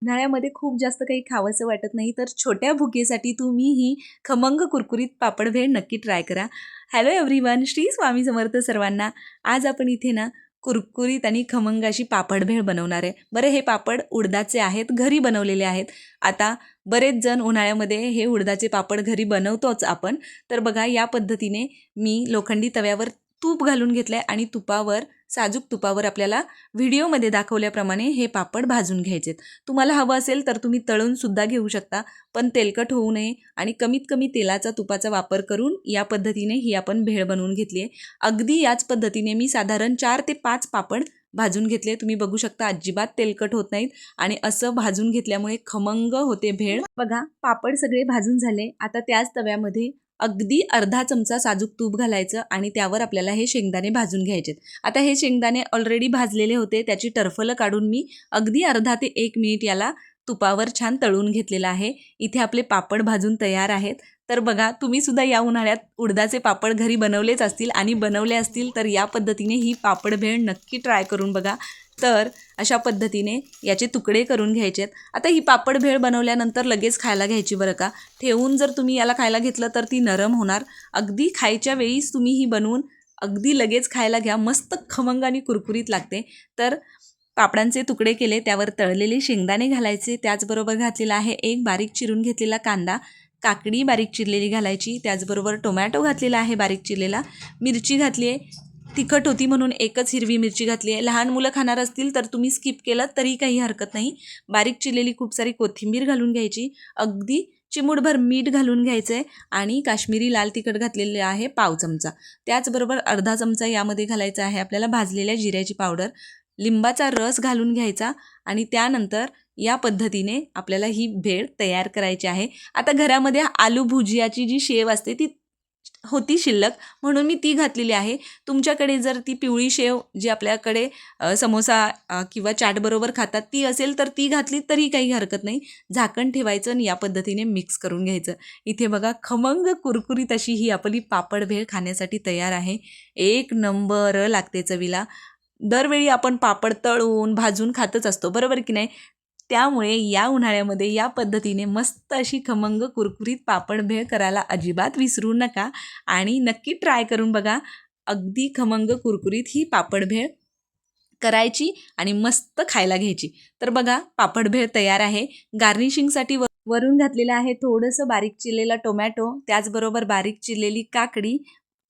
उन्हाळ्यामध्ये खूप जास्त काही खावंसं वाटत नाही, तर छोट्या भुकेसाठी तुम्ही ही खमंग कुरकुरीत पापड भेळ नक्की ट्राय करा. हॅलो एव्हरीवन, श्री स्वामी समर्थ सर्वांना. आज आपण इथे ना कुरकुरीत आणि खमंग अशी पापड भेळ बनवणार आहे. बरं, हे पापड उडदाचे आहेत, घरी बनवलेले आहेत. आता बरेच जण उन्हाळ्यामध्ये हे उडदाचे पापड घरी बनवतोच आपण. तर बघा, या पद्धतीने मी लोखंडी तव्यावर तूप घालून घेतलं आहे आणि तुपावर, साजूक तुपावर आपल्याला व्हिडिओमध्ये दाखवल्याप्रमाणे हे पापड भाजून घ्यायचेत. तुम्हाला हवं असेल तर तुम्ही तळून सुद्धा घेऊ शकता, पण तेलकट होऊ नये आणि कमीत कमी तेलाचा तुपाचा वापर करून या पद्धतीने ही आपण भेळ बनवून घेतली आहे. अगदी याच पद्धतीने मी साधारण 4 ते 5 पापड भाजून घेतले. तुम्ही बघू शकता, अजिबात तेलकट होत नाहीत आणि असं भाजून घेतल्यामुळे खमंग होते भेळ. बघा, पापड सगळे भाजून झाले. आता त्याच तव्यामध्ये अगदी अर्धा चमचा साजूक तूप घालायचं आणि त्यावर आपल्याला हे शेंगदाणे भाजून घ्यायचेत. आता हे शेंगदाणे ऑलरेडी भाजलेले होते, त्याची टरफलं काढून मी अगदी अर्धा ते 1 मिनिट याला तुपावर छान तळून घेतलेलं आहे. इथे आपले पापड भाजून तयार आहेत. तर बघा, तुम्ही सुद्धा या उन्हाळ्यात उडदाचे पापड घरी बनवलेच असतील आणि बनवले असतील तर या पद्धतीने ही पापड भेळ नक्की ट्राय करून बघा. तर अशा पद्धतीने याचे तुकडे करून घ्यायचेत. आता ही पापड भेळ बनवल्यानंतर लगेच खायला घ्यायची बरं का. ठेवून जर तुम्ही याला खायला घेतलं तर ती नरम होणार. अगदी खायच्या वेळीच तुम्ही ही बनवून अगदी लगेच खायला घ्या. मस्त खमंग आणि कुरकुरीत लागते. तर पापडांचे तुकडे केले, त्यावर तळलेले शेंगदाणे घालायचे, त्याचबरोबर घातलेला आहे एक बारीक चिरून घेतलेला कांदा, काकडी बारीक चिरलेली घालायची, त्याचबरोबर टोमॅटो घातलेला आहे बारीक चिरलेला, मिरची घातली आहे, तिखट होती म्हणून एकच हिरवी मिरची घातली आहे. लहान मुलं खाणार असतील तर तुम्ही स्किप केलं तरी काही हरकत नाही. बारीक चिरलेली खूप सारी कोथिंबीर घालून घ्यायची, अगदी चिमूटभर मीठ घालून घ्यायचं आहे आणि काश्मीरी लाल तिखट घातलेले आहे पाव चमचा. त्याचबरोबर अर्धा चमचा यामध्ये घालायचा आहे आपल्याला भाजलेल्या जिऱ्याची पावडर, लिंबाचा रस घालून घ्यायचा आणि त्यानंतर या पद्धतीने आपल्याला ही भेळ तयार करायची आहे. आता घरामध्ये आलू भुजियाची जी शेव असते ती होती शिल्लक, म्हणून मी ती घातलेली आहे. तुमच्याकडे जर ती पिवळी शेव जी आपल्याकडे समोसा किंवा चाटबरोबर खातात ती असेल तर ती घातली तरी काही हरकत नाही. झाकण ठेवायचं आणि या पद्धतीने मिक्स करून घ्यायचं. इथे बघा, खमंग कुरकुरीत अशी ही आपली पापड भेळ खाण्यासाठी तयार आहे. एक नंबर लागते चवीला. दरवेळी आपण पापड तळून भाजून खातच असतो, बरोबर की नाही. त्यामुळे या उन्हाळ्यामध्ये या पद्धतीने मस्त अशी खमंग कुरकुरीत पापड भेळ करायला अजिबात विसरू नका आणि नक्की ट्राय करून बघा. अगदी खमंग कुरकुरीत ही पापड भेळ करायची आणि मस्त खायला घ्यायची. तर बघा, पापड भेळ तयार आहे. गार्निशिंगसाठी वरून घातलेलं आहे थोडंसं बारीक चिरलेला टोमॅटो, त्याचबरोबर बारीक चिरलेली काकडी,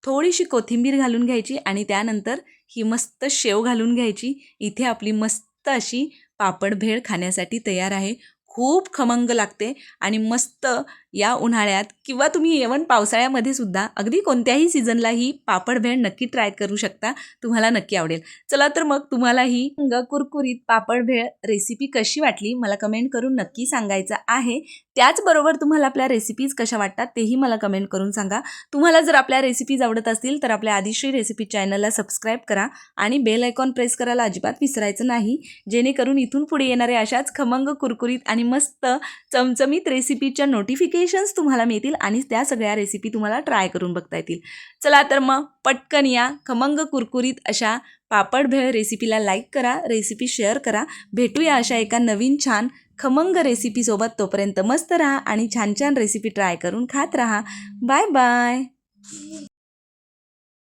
थोडीशी कोथिंबीर घालून घ्यायची आणि त्यानंतर ही मस्त शेव घालून घ्यायची. इथे आपली मस्त अशी पापड भेळ खाण्यासाठी तयार आहे. खूप खमंग लागते आणि मस्त या उन्हाळ्यात किंवा तुम्ही इव्हन पावसाळ्यामध्ये सुद्धा अगदी कोणत्याही सीझनला ही पापड भेळ नक्की ट्राय करू शकता. तुम्हाला नक्की आवडेल. चला तर मग, तुम्हाला ही कुरकुरीत पापड भेळ रेसिपी कशी वाटली मला कमेंट करून नक्की सांगायचं आहे. त्याचबरोबर तुम्हाला आपल्या रेसिपीज कशा वाटतात तेही मला कमेंट करून सांगा. तुम्हाला जर आपल्या रेसिपीज आवडत असतील तर आपल्या आदिश्री रेसिपी चॅनलला सबस्क्राईब करा आणि बेल आयकॉन प्रेस करायला अजिबात विसरायचं नाही, जेणेकरून इथून पुढे येणारे अशाच खमंग कुरकुरीत आणि मस्त चमचमीत रेसिपीच्या नोटिफिकेशन्स तुम्हाला मिळतील आणि त्या सगळ्या रेसिपी तुम्हाला ट्राय करून बघता येतील. चला तर मग, पटकन या खमंग कुरकुरीत अशा पापड भेळ रेसिपीला लाईक करा, रेसिपी शेअर करा. भेटूया अशा एका नवीन छान खमंग रेसिपीसोबत. तोपर्यंत मस्त राहा आणि छान छान रेसिपी ट्राय करून खात राहा. Bye bye.